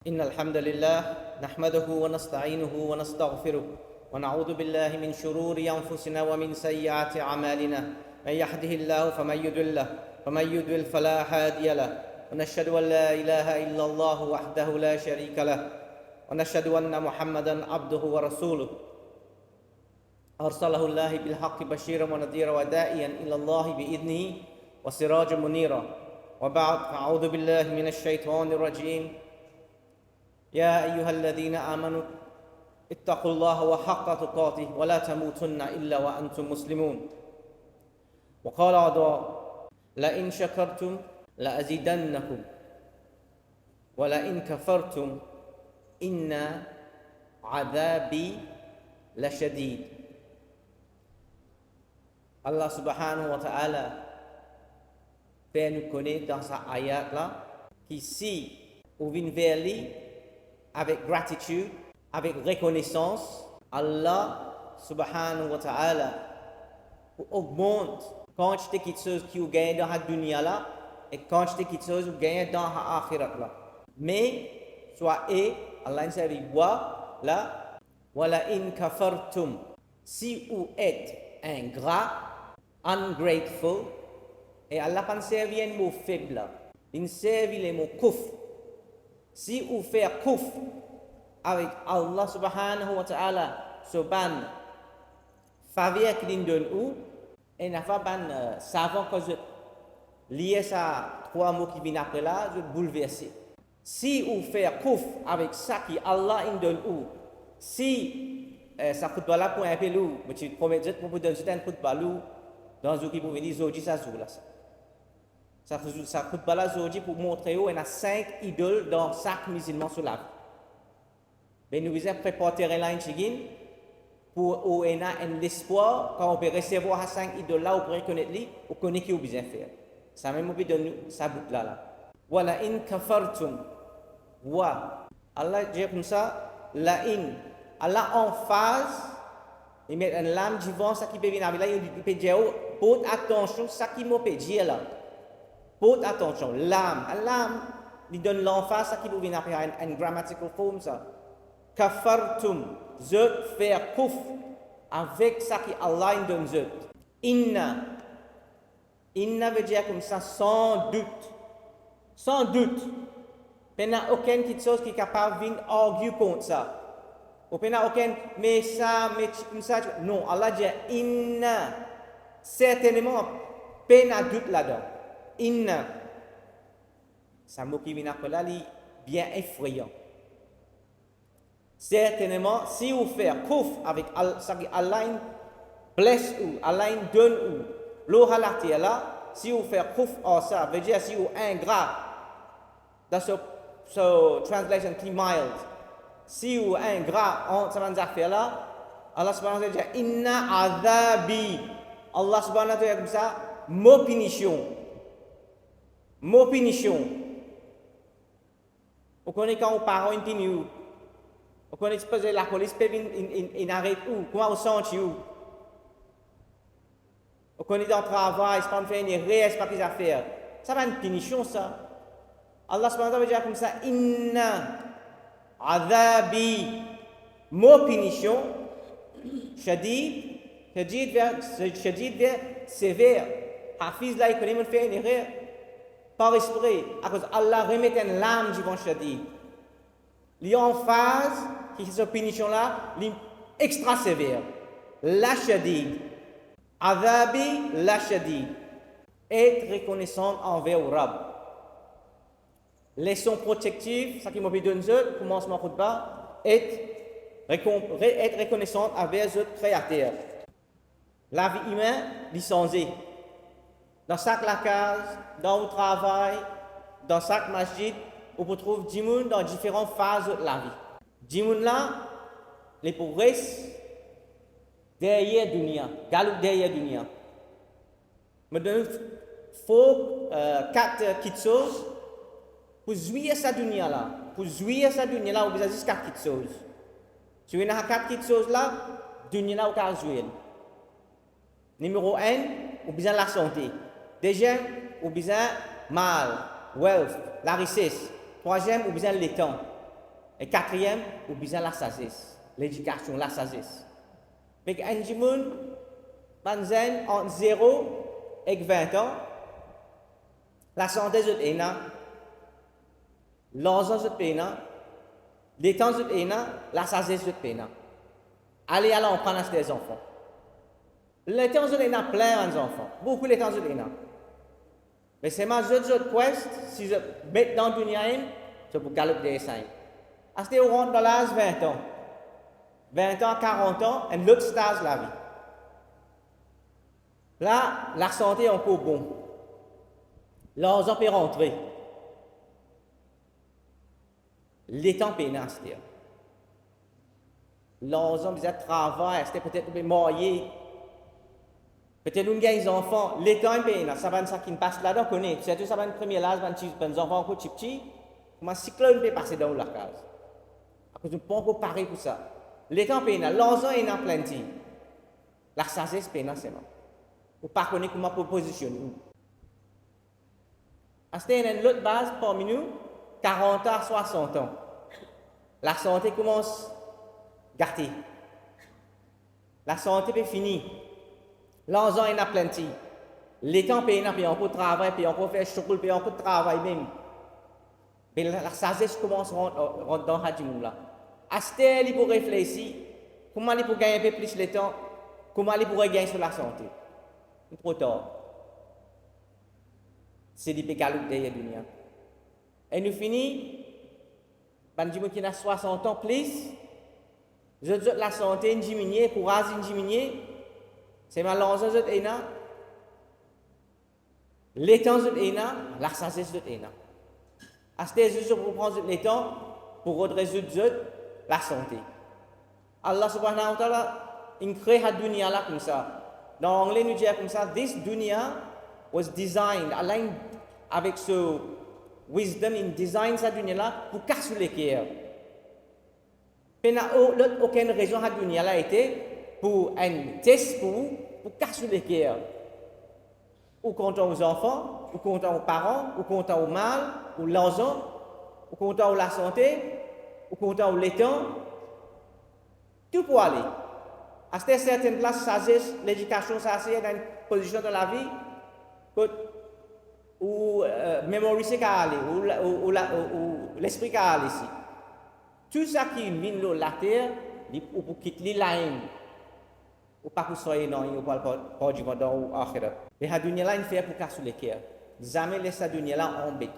إن الحمد لله نحمده ونستعينه ونستغفره ونعوذ بالله من شرور أنفسنا ومن سيئات أعمالنا من يهده الله فمن يضل فلا هادي له ونشهد أن لا إله إلا الله وحده لا شريك له ونشهد أن محمدا عبده ورسوله أرسله الله بالحق بشيرا ونذيرا وداعيا إلى الله بإذنه وسراجا منيرا وبعد فأعوذ بالله من الشيطان الرجيم يا أيها الذين آمنوا اتقوا الله وحق تقاته ولا تموتن إلا وأنتم مسلمون وقال عطاء لئن شكرتم لأزيدنكم ولئن كفرتم إن عذابي لشديد. Allah subhanahu wa ta'ala fait nous connaître dans sa ayat là qu'ici on vient vers lui avec gratitude, avec reconnaissance. Allah subhanahu wa ta'ala augmente quantité de choses qui vous gagnent dans la dunya là et quantité de choses qui vous gagnent dans la akhirat là. Mais soit Allah nous dit là wala in kafartum, si vous êtes ingrat, ungrateful, et Allah pas servi un mot faible, il servi le mot kufr. Si vous faites kufr avec Allah subhanahu wa ta'ala, ce ban faveur qu'il donne ou, et n'a pas ban savant que je lié ça trois mots qui viennent après là, je bouleversé. Si vous faites kufr avec ça qui Allah donne ou, si ça coûte pas là pour un peu l'ou, mais tu promets de pour donner un coup de balou dans ce qui pour venir aujourd'hui ça joue là. Ça coûte pas là aujourd'hui pour montrer où il y a 5 idoles dans chaque musulman sur la vie. Mais nous devons préparer là une chigine pour où il y a un espoir quand on peut recevoir 5 idoles là, on peut reconnaître les, on connaît qui on besoin faire. Ça même on peut donner ça bout là. Wala in kafartum wa Allah dit comme ça la in Allah en phase il met une lame du vent ça qui peut venir là il peut dire porte attention ça qui m'a peut dire là. Porte attention, l'âme, il donne l'emphase, ça qui vous vient après une grammatical form, ça. Kafartum, zut, faire kufr, avec ça qui Allah donne zut. Inna veut dire comme ça, sans doute. Sans doute. Il n'y a aucune petite chose qui est capable de venir arguer contre ça. Il n'y a aucun, mais ça, comme ça. Non, Allah dit, inna, certainement, il n'y a doute là-dedans. Inna, ça mot qui vient après là, bien effrayant. Certainement, si vous faites kufr avec ça qui Allah blesse ou Allah donne ou l'eau à la terre là, si vous faites kufr en ça, veut dire si vous ingrat, dans ce translation qui mild, si vous ingrat en cette affaire là, Allah subhanahu wa ta'ala dit inna azabi, Allah subhanahu wa ta'ala comme ça, mot punition. Mot punition. On connaît quand on parle une punition. On connaît que la police peut venir arrête où? Comment on sent où? On connaît dans le travail, c'est pas faire une erreur, c'est pas des affaires. Ça va une punition ça. Allah subhanahu wa ta'ala dit comme ça, inna azabi. Mot punition. Shadid vers sévère. Hafiz là, il connaît faire une erreur. Par esprit, à cause Allah remet une lame du vent shadid. Il y a en phase, qui est cette punition-là, extra sévère. La shadid. Azabi, la shadid. Être reconnaissant envers Rab. Leçon protective, ça qui m'a donné le commencement de bas, être reconnaissant envers le créateur. La vie humaine, licenciée. Dans chaque case, dans le travail, dans chaque masjid, on peut trouver 10 personnes dans différentes phases de la vie. 10 personnes là, les pour rester derrière dunya, galop derrière dunya. Me donne faut 4 petites choses pour jouir sa dunya là. Pour jouir sa dunya là, on besoin juste 4 petites choses. Si vous avez 4 petites choses là, dunya là, on peut jouir. Numéro 1, on besoin la santé. Deuxième, on besoin mal, wealth, la richesse. Troisième, on besoin le temps. Et quatrième, ou bien la sagesse, l'éducation, la sagesse. Mais un jimoun, banzen, entre 0 et 20 ans, la santé est là, l'argent est là, les temps est là, la sagesse est là. Allez, on prend des enfants. Les temps est là, plein d'enfants. Beaucoup les temps est là. Mais c'est ma quest, si je mets dans le dunia, je peux galoper des signes. À ce on rentre dans l'âge 20 ans. 20 ans, 40 ans, et l'autre stage de la vie. Là, la santé est encore bonne. L'argent peut rentrer. Les temps peut nastir. L'argent peut travailler, c'était peut-être marié. Peut-être nous gagnons des enfants, les temps peut nastir. Ça va ça qui passe là-dedans, connaît. C'est tout ça va une première âge, des enfants encore petits. Comment cyclone peut passer dans la case. À cause de pas encore pareil pour ça. Les temps peut nastir. L'argent est en plein temps. La sagesse peut nastir. Vous ne connaissez pas comment positionner. C'est une autre base parmi nous, 40 ans, 60 ans. La santé commence à gâter. La santé est finie. L'argent est plein de temps. Les temps payent, puis on peut travailler, puis on peut faire chocolat, puis on peut travailler même. Mais la sagesse commence à rentrer dans la vie. Astel, il faut réfléchir. Comment il faut gagner un peu plus de temps? Comment il pourrait gagner sur la santé? Trop tard. C'est des pécalos de la dunia. Et nous finissons, quand qui a 60 ans plus, la santé diminue, le courage diminue, c'est malheureusement que c'est là. Les temps sont là, la sagesse est là. À ce stade, je prendre les temps pour résoudre la santé. Allah subhanahu wa ta'ala, il crée la dunia là comme ça. Dans l'anglais, nous disons comme ça, this dunya was designed, aligned avec ce wisdom, il design cette dunia là pour casser les cœurs. Il n'y a aucune raison que la dunia là été pour un test pour casser les cœurs. Ou content aux enfants, ou content aux parents, ou content au mal, ou l'argent, ou content à la santé, ou content au laiton. Tout pour aller. À certaines places, sagesse, l'éducation, ça c'est dans une position dans la vie où mémoriser qu'à aller, où l'esprit qu'à aller ici. Tout ça qui vient de la terre, ou pour quitter la haine, ou pas pour soyez non, ou pas du monde ou akhira. Mais la dunya là, il fait pour casser les cœurs. Jamais laisser la dunya là embêter.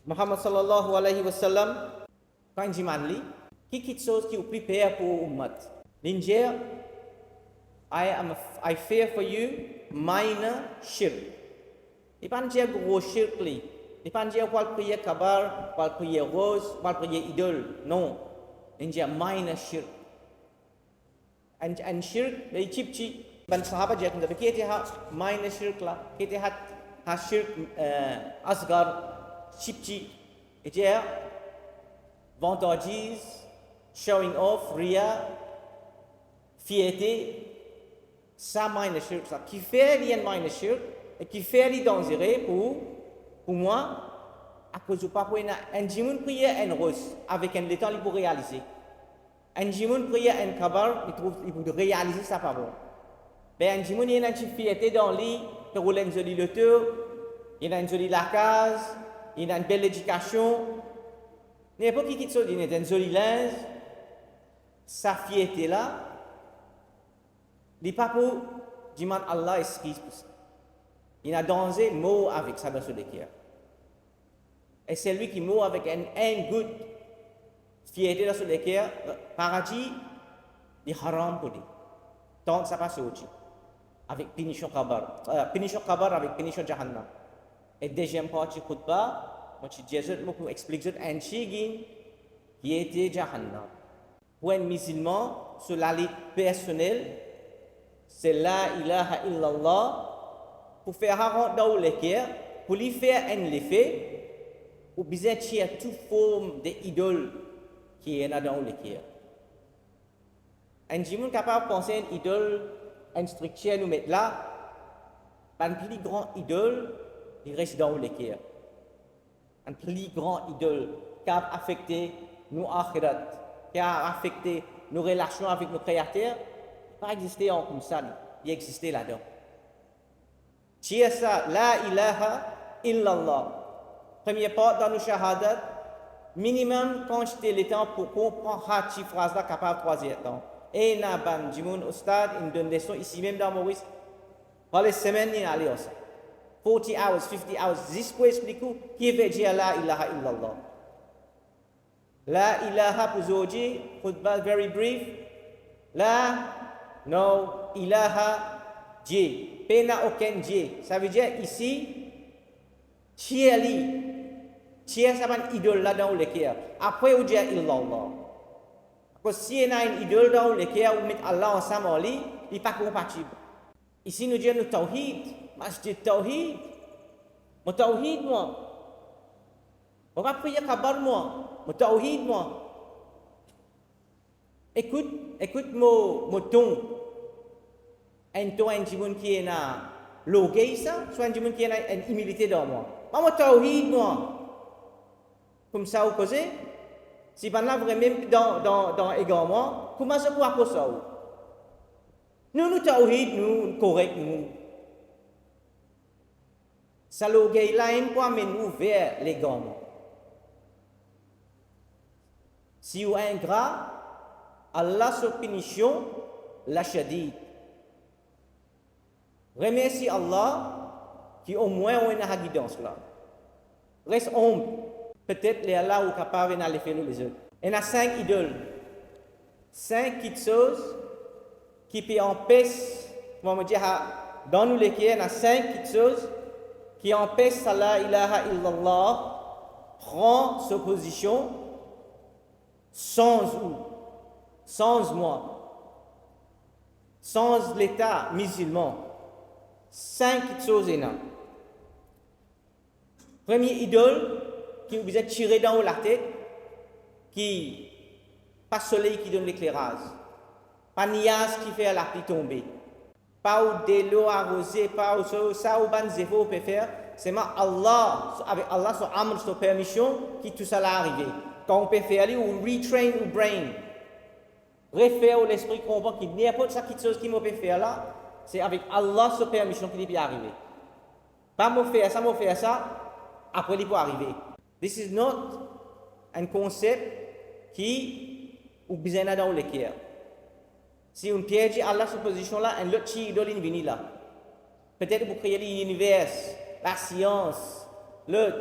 Muhammad sallallahu alayhi wa sallam, quand il dit manli, qui quitte chose qui vous prépare pour ummat. L'indier, I fear for you minor shirk. Il ne pas dire gros shirk li. Il ne pas dire qu'on prier kabar, qu'on prier rose, qu'on prier idole. Non. Il dit minor shirk. Un shirk, il chip chip. Ben sahabat dia kata qui était minor shirk là, qui était ha shirk asgar chip chip. Il dit vantages, showing off, ria, fierté. Ça minor shirk ça qui fait rien minor shirk et qui fait les dangereux pour moi à cause du pas pour un jimun prier un rose avec un l'état il pour réaliser un jimun prier un kabar il pour réaliser ça pas bon ben un jimun il y a une fierté dans lui pour rouler une jolie loto il a une jolie lacase il a une belle éducation n'importe qui chose il a une jolie linge sa fierté là il pas pour dire Allah excuse pour ça. Il a dansé mot avec ça dans ce cœur. Et c'est lui qui mot avec un good fierté dans ce cœur, paradis, il haram pour lui. Tant que ça passe au-dessus. Avec punition kabar. Punition kabar avec punition jahannam. Et deuxième partie khutbah, moi je dis, moi explique un chigin qui était jahannam. Pour un musulman, sur la vie personnelle, c'est la ilaha illallah pour faire rentrer dans le cœur, pour lui faire un effet, ou bien tirer toute forme d'idole qui est dans le cœur. Un jimun capable de penser à une idole, une structure nous mettre là, un plus grand idole, il reste dans le cœur. Un plus grand idole capable d'affecter nos akhirat, qui a affecté nos relations avec nos créateurs, pas existé en comme ça, il existait là-dedans. C'est ça, la ilaha illallah. Première part dans nos shahadat, minimum quand j'étais le temps pour comprendre cette phrase-là capable de troisième temps. Et na ban jimoun ustad, il me donne des leçons ici même dans Maurice. Par les semaines, il y a allé aussi. 40 hours, 50 hours, juste pour expliquer qui veut dire la ilaha illallah. La ilaha pour aujourd'hui, khutbah very brief. La, no, ilaha, Dieu. Pena aucun Dieu. Ça veut dire ici, Tiers ça va une idole là dans le cœur. Après, on dit illallah. Parce que si on a une idole dans le cœur, on met Allah ensemble en lui, il n'est pas compatible. Ici, nous disons tawhid. Moi, je dis tawhid. Mon tawhid, moi. On va prier kabar, moi. Mon tawhid, moi. Écoute mon ton. Un ton, un jimoun qui est là, logué ça, soit un jimoun qui est là, une humilité dans moi. Mon tawhid, moi. Comme ça, vous causez. Si vous avez même dans également, comment ça vous apprendre ça? Nous tawhid, nous correct, nous. Ça logué là, un point, mais nous vers l'également. Si vous êtes ingrat, Allah sa punition, la shadid. Remercie Allah qui au moins a une guidance là. Reste humble. Peut-être les Allah est capable d'aller faire les autres. Il y a 5 idoles. 5 petites choses qui peuvent empêcher, on va dire, dans nous les cœurs, il y a 5 petites choses qui empêchent la ilaha illallah prendre sa position sans moi, sans l'État musulman. 5 choses énormes. Première idole qui vous êtes tiré dans la tête, qui pas soleil qui donne l'éclairage, pas nias qui fait la pluie tomber, pas de l'eau arrosée, pas ça ou ban zéro peut faire. C'est Allah, avec Allah son amr, son permission, qui tout ça là arrivé. Quand on peut faire, on retrain le brain, refaire l'esprit comprendre qu'il n'y a pas de quelque chose qui me peut faire là. C'est avec Allah sa permission qu'il peut arriver. Pas me faire ça, après il peut arriver. This is not un concept qui ou besoin dans le cœur. Si on piège Allah sa position là, un autre chi idole vient là. Peut-être pour créer l'univers, la science, l'autre.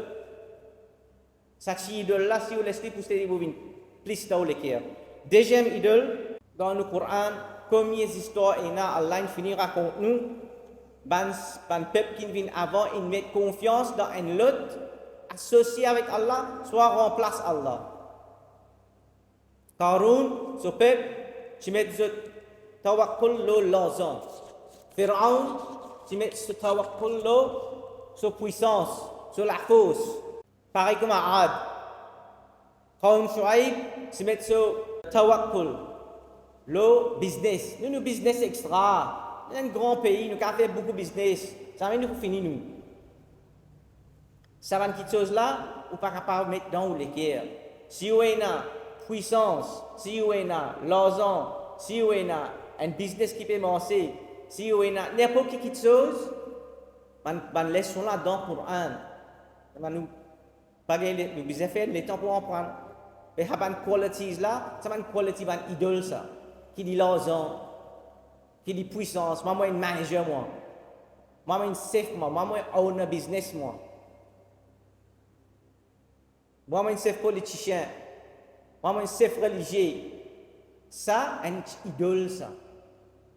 Cette chi idole là, si vous laissez pousser vous venez plus dans le cœur. Deuxième idole dans le Coran. Combien d'histoires il y a, Allah finit raconte nous, ban peuple qui vient avant, ils mettent confiance dans un autre, associé avec Allah, soit remplace Allah. Qarun, ce peuple, tu mets ce tawakkul lo lazan. Pharaon, tu mets ce tawakkul lo, sa puissance, sur la force. Pareil comme à Ad. Qawm Shuaib, tu mets ce tawakkul. Le business. Nous, business extra. C'est un grand pays, nous avons fait beaucoup de business. Ça va nous finir, nous. Ça va une petite chose là, ou pas capable de mettre dans les cœurs. Si vous avez une puissance, si vous avez l'argent, si vous avez un business qui peut marcher, si vous avez n'importe quelle chose, on laisse là dans pour un. Nous besoin faire le temps pour en prendre. Mais il qualities là, ça va une quality, une idole ça. Qui dit l'argent, qui dit puissance, moi un manager moi. Moi un chef moi, moi owner business moi. Moi un chef politicien. Moi un chef religieux. Ça une idole ça.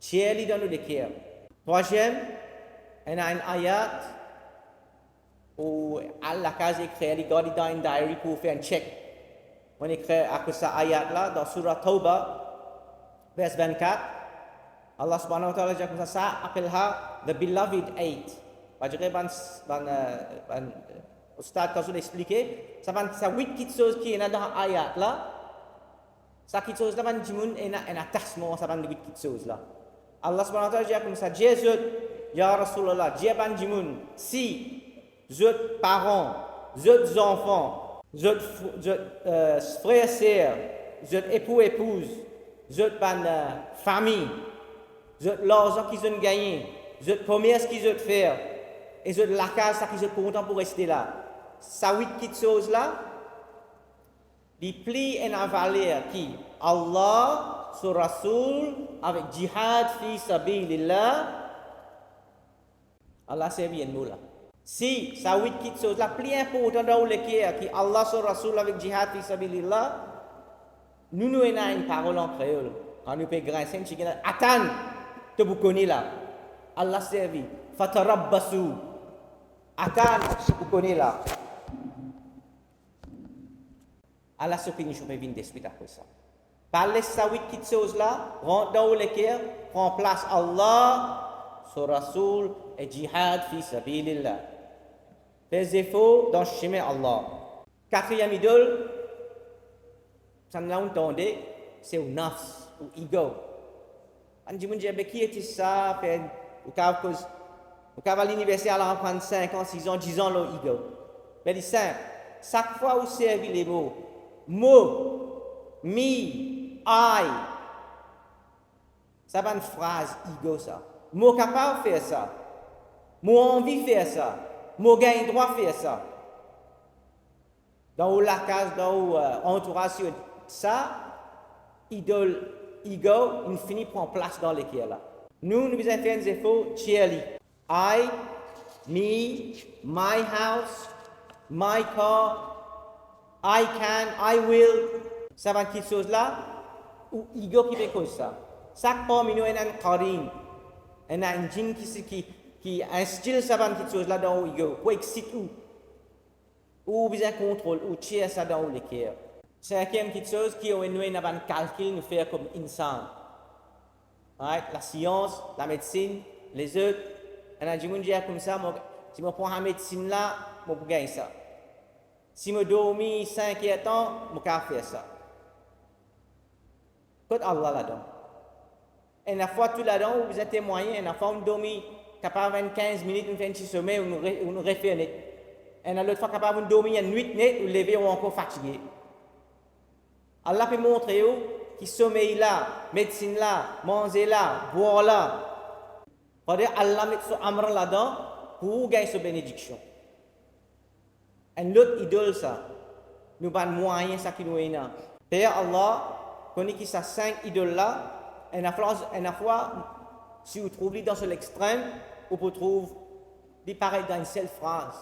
Tiens-les dans le cœur. Troisième, il y a un ayat où Allah a écrit, il a dans une diary pour faire un check. On écrit à ce ayat là dans Surah Tawbah. Verse 24, Allah subhanahu wa ta'ala dit comme ça appellera the beloved eight. Je dirais Ustad quand je l'expliquer, ça 8 petites choses qui est dans l'ayat là. Ça petites choses là, il y a un attachement, ça 8 petites choses là. Allah subhanahu wa ta'ala dit comme ça, Jésus, Ya Rasulallah, Jéban Jimoun, si, zut parents, zut enfants, frères, sœurs, votre époux, épouse, votre famille, votre l'argent qu'ils ont gagné, votre commerce qu'ils ont fait, et votre la case qu'ils ont content pour rester là. Ça, 8 petites choses là, les plis et la valeur qui Allah, son Rasoul, avec jihad fi sabilillah, Allah servi un mot là. Si ça 8 petites choses là, plus important dans le cœur qui Allah, son Rasoul, avec jihad fi sabilillah, nous avons une parole en créole. Quand nous pouvons grincer, nous disons, attends, tu vous connais là. Allah servi. Fatarabbasu. Attends, tu vous connais là. Allah se finit, je vais venir de suite après ça. Parlez ça 8 petites choses là, rentre dans le cœur, prend place Allah, son Rasoul et jihad fi sabilillah. Fais effort dans le chemin Allah. Quatrième idole, ça nous l'a entendu, c'est le nafs, ou ego. On dit, qui était ça? Au cas à l'université, à l'apprendre 5 ans, 6 ans, 10 ans, le ego. Mais c'est simple. Chaque fois où vous servez les mots, me, I, ça va une phrase ego ça. Moi capable de faire ça. Moi envie de faire ça. Moi gagne droit de faire ça. Dans la case, dans l'entourage, ça, idole, ego, il finit prendre place dans l'équipe là. Nous devons faire des efforts, cheerly. I, me, my house, my car, I can, I will. Ça va quelque chose là, ou ego qui fait cause ça. Chaque parmi nous, il y a un karim, il y a un djinn qui instille ça va quelque chose là dans l'ego, pour exciter ou besoin de contrôle, ou tirer ça dans le cœur. Cinquième petite chose qui est nous avons un calcul nous faire comme insan. Right? La science, la médecine, les autres, on a dit comme ça, si je prends la médecine là, je peux gagner ça. Si je dors 5 ans, je peux faire ça. Côté Allah là-dedans. Et la fois tout là-dedans, vous êtes témoigné, la fois on dort capable de 15 minutes, on fait un petit sommeil, on nous refait net. Et l'autre fois capable de dormir une nuit net, ou lever ou encore fatigué. Allah peut montrer qui sommeil là, médecine là, manger là, boire là. C'est-à-dire Allah met son amr là-dedans pour gagner sa bénédiction. Et l'autre idole ça, nous avons moyen ça qui nous est là. Père Allah, connaît qui ça 5 idoles là, et la fois, si vous trouvez dans l'extrême, vous pouvez trouver des pareils dans une seule phrase.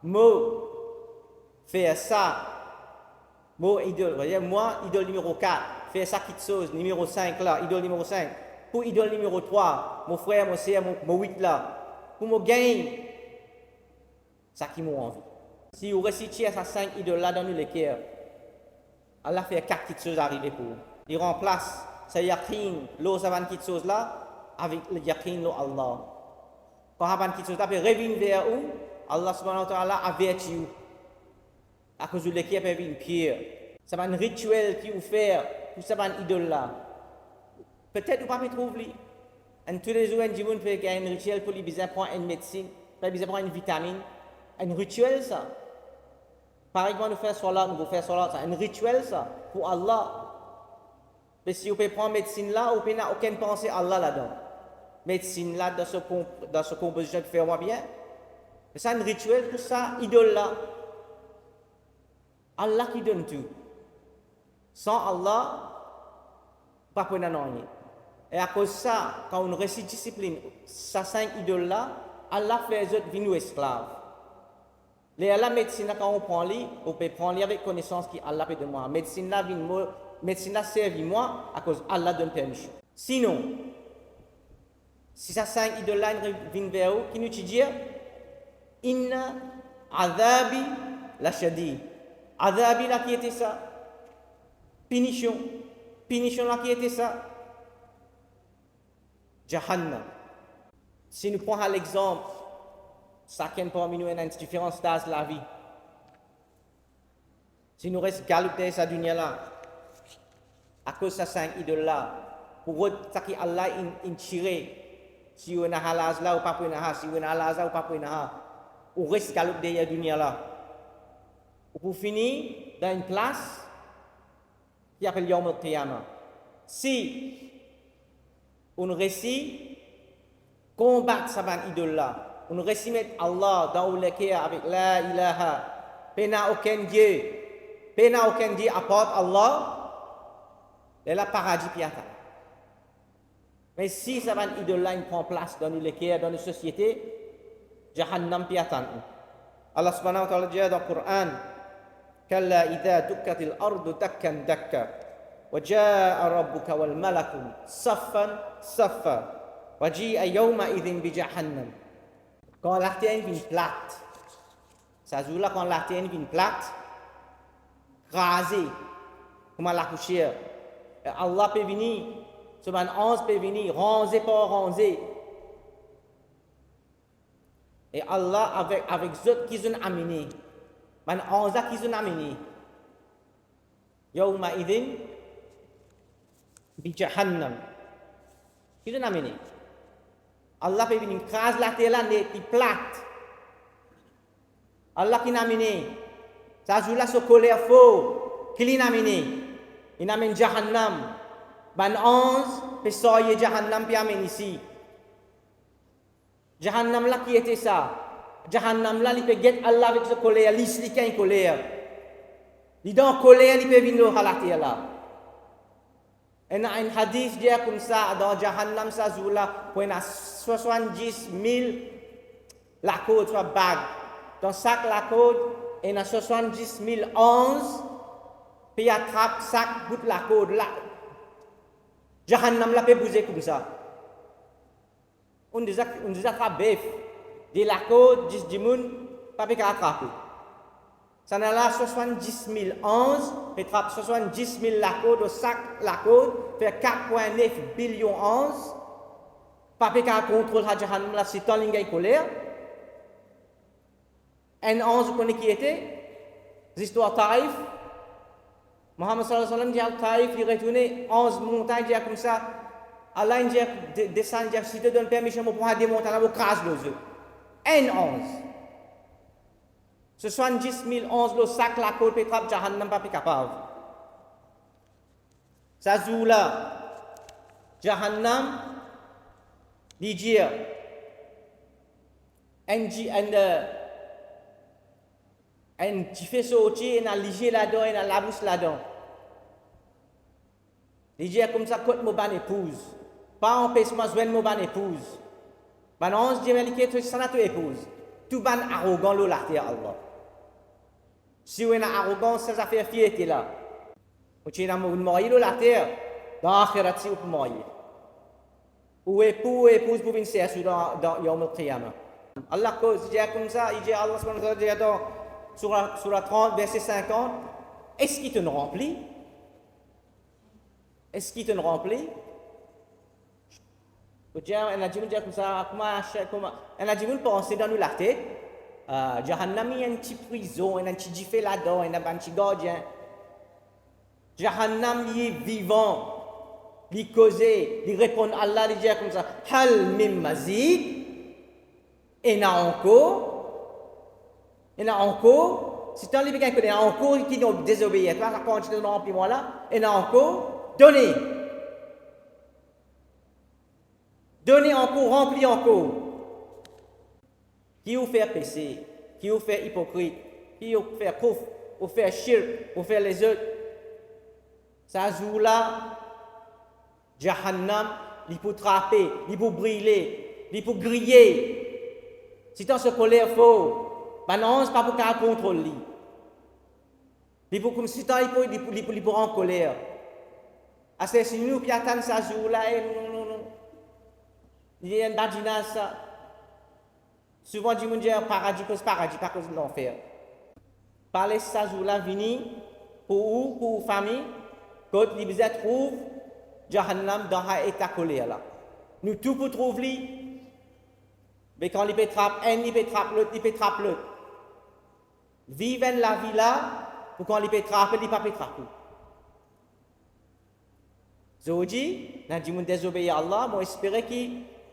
Mot, faire ça. Mot idole. Voyez, moi, idole numéro 4. Faire ça qui chose. Numéro 5 là. Idole numéro 5. Pour idole numéro 3. Mon frère, mon sœur, mon 8 là. Pour me gagner. Ça qui m'a envie. Si vous récitez à ces 5 idoles là dans le cœur, Allah fait 4 petites choses arriver pour vous. Il remplace ce yakin, l'autre avant petites choses là, avec le yakin, Allah. Quand avant petites choses là, il revient vers vous. Allah subhanahu wa ta'ala avertit vous. À cause de l'équipe, il y a une pierre. C'est un rituel qui vous fait pour ce idole là. Peut-être vous ne pouvez pas trouver. Et tous les jours, on dit qu'il y a un rituel pour les besoin prendre une médecine, pour les besoin prendre une vitamine. Un rituel ça. Par exemple, nous faisons cela, nous faisons cela. C'est un rituel ça pour Allah. Mais si vous pouvez prendre médecine là, vous pouvez n'a aucune pensée à Allah là-dedans. Médecine là, dans ce composition de faire moi bien. C'est un rituel pour ça, idole là. Allah qui donne tout. Sans Allah, pas pour rien. Et à cause de ça, quand on récite discipline, ces 5 idoles là, Allah fait les autres venir esclaves. La médecine, quand on prend lui, on peut prendre avec connaissance qui Allah peut donner. Médecine là, médecine là servit moi à cause Allah donne permission. Sinon, si ces 5 idoles là viennent vers vous, qui nous dit Inna azabi la shadid. Azabi là qui était ça? Punition. Punition là qui était ça? Jahannam. Si nous prenons l'exemple, chacun parmi nous a une différence d'âge de la vie. Si nous restons galopés dans cette dunya là, à cause de ces 5 idoles là, pour eux, ça qui Allah in tiré, si vous avez un halaz là ou pas pour un halaz, si vous avez un halaz là ou pas pour un halaz, ou reste galopé dans cette dunya là. ou pour finir dans une place qui appelle Yawm al-Qiyamah. Si on réussit combattre cette idole-là, on réussit mettre Allah dans le cœur avec la ilaha, pena aucun Dieu à part Allah, et la paradis piata. Mais si cette idole-là prend place dans le cœur, dans la société, Jahannam piatan. Allah subhanahu wa ta'ala dit dans le Coran, Kalla idha dukkatil ardu dakkan dakka, wa ja'a rabbuka wal malaku saffan saffa, wa ji'a yawma idhin bi jahannam. Quand la terre vient plate, ça joue là quand la terre vient plate, rasée, comme la poussière, et Allah peut venir, ce ange peut venir, ranger par ranger. Et Allah avec ceux qui sont amenés, man ange qui sont amenés, yawma idhin bi jahannam, qui sont amenés. Allah peut venir craser la terre là, qui plate. Allah qui n'a amené, ça joue là ce colère faux, qui l'a amené, il amène jahannam. Ban ange peut sortir jahannam puis amène ici. Jahannam là qui était ça? Jahannam là il peut get Allah avec ce colère, il est colère. Il dans colère, il peut venir à la terre là. Et un hadith dit comme ça dans Jahannam ça joue là pour 70 000 la côte soit bague. Dans chaque la côte, il y a 70 000 anges puis attrape chaque bout de la côte là. Jahannam là peut bouger comme ça. On dit attrape bœuf. De la côte, 10 dimoun, pas peut attraper. Ça n'a là 70 000 anges, peut attraper 70 000 la côte, au sac la côte, fait 4,9 billions anges. Pas peut contrôler Jahannam là, c'est tant l'ingay colère. Un ange, vous connaissez qui était? L'histoire Taïf. Mohammed sallallahu alayhi wa sallam dit Taïf, il retournait 11 montagnes, dit comme ça. Allah dit descend, dit si tu donnes permission pour prendre des montagnes, vous crase les œufs. Un 11. 70 000 11 le sac la côte pétrap Jahannam pas capable. Ça joue là. Jahannam dit dire un petit fait sortir, un léger là-dedans, un labous là-dedans. Il dit comme ça, côte mon ban épouse. Pas empêchement, joindre mon ban épouse. Ben on se dit, mais qui ça n'a pas épouse. Tout ban arrogant, l'eau la terre, Allah. Si on est arrogant, ça fait fierté là. Ou tu es dans le marié, la terre, dans l'akhirat, si on peut marier. Ou épouse pour venir chercher dans Yawm al-Qiyamah. Allah dit comme ça, il dit Allah subhanahu wa ta'ala dans Surah 30, verset 50, est-ce qu'il te remplit? Est-ce qu'il te remplit? On a dit comme ça, on a dit penser dans nous la tête. Jahannam, il y a une petite prison, il y a un petit gifé là-dedans, il y a un petit gardien. Jahannam, il est vivant, il est causé, il répond à Allah, il dit comme ça, Hal mim mazid, il y en a encore, si tu as quelqu'un qui est encore qui nous désobéit, toi, quand tu te remplis moi là, il y en a encore, donnez encore, remplis encore. Qui vous fait péché, qui vous fait hypocrite, qui vous fait kouf, vous fait shirk, vous fait les autres. Ça joue là, Jahannam, il peut trapper, il peut brûler, il peut griller. Si tu as ce colère faux, ben non, c'est pas pour qu'elle contrôle. Il peut comme si tu as il peut en colère. C'est si nous qui attendons ça joue là, non. Il y a un badinage ça. Souvent, du monde dit paradis, pas cause de l'enfer. Parler ça jour-là, venir pour famille, quand ils vous trouvent Jahannam dans un état colère là. Nous tout pour trouver mais quand il peut trapper un, il peut trapper l'autre, il peut trapper l'autre. Vivre la vie là, pour quand il peut trapper, il ne peut pas trapper. Aujourd'hui, nous avons désobéi à Allah, moi j'espère que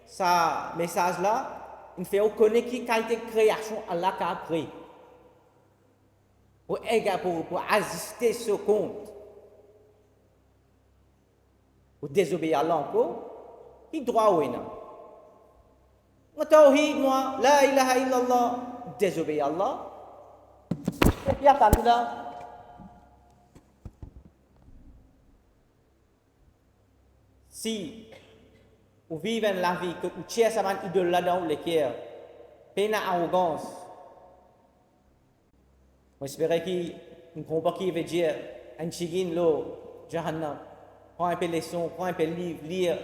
ce message là, il fait reconnaître qui qualité de création Allah a créé. pour assister ce compte, pour désobéir à Allah encore, qui droit ou non? Moi, tawhid, moi, la ilaha illallah, désobéir à Allah, et puis à là. Si vous vivez la vie, que vous cherchez à idole là-dedans, les cœurs, peine arrogance, j'espère qu'il ne comprend pas qui veut dire un chigin lo jahannam. Prends un peu les leçons, prends un peu livre, lire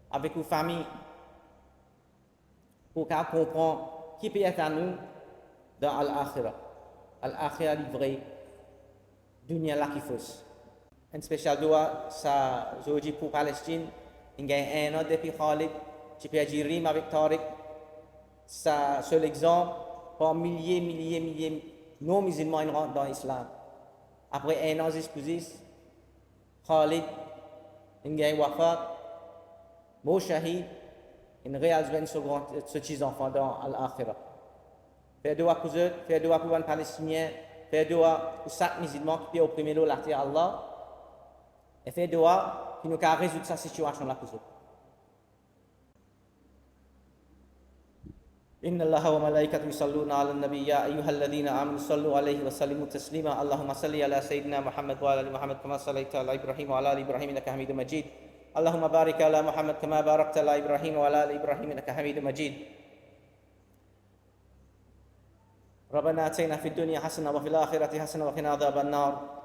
avec vos familles pour qu'on comprenne qui peut être à nous dans Al-Akhirah. Al-Akhirah livré, dunya là qui fausse. Un spécial doigt, ça, aujourd'hui pour Palestine, il y a un an depuis Khalid, tu peux dire rime avec Tariq. Ça, c'est l'exemple, par milliers, non-musulmans rentrent dans l'islam. Après un an, Khalid, il y a un wafat, Mo Shahid, il réalise ce petit enfant dans Al-Akhirah. Faire doigt pour eux, faire doigt pour les Palestiniens, faire doigt pour chaque musulman qui peut opprimer la terre Allah. Et faire doigt qui nous a résoudre cette situation là pour eux. إن الله وملائكته يصلون على النبي يا أيها الذين آمنوا صلوا عليه وسلموا تسليما اللهم صل على سيدنا محمد وعلى آل محمد كما صليت على إبراهيم وعلى آل إبراهيم إنك حميد مجيد اللهم بارك على محمد كما باركت على إبراهيم وعلى آل إبراهيم إنك حميد مجيد ربنا آتنا في الدنيا حسنة وفي الآخرة حسنة وقنا عذاب النار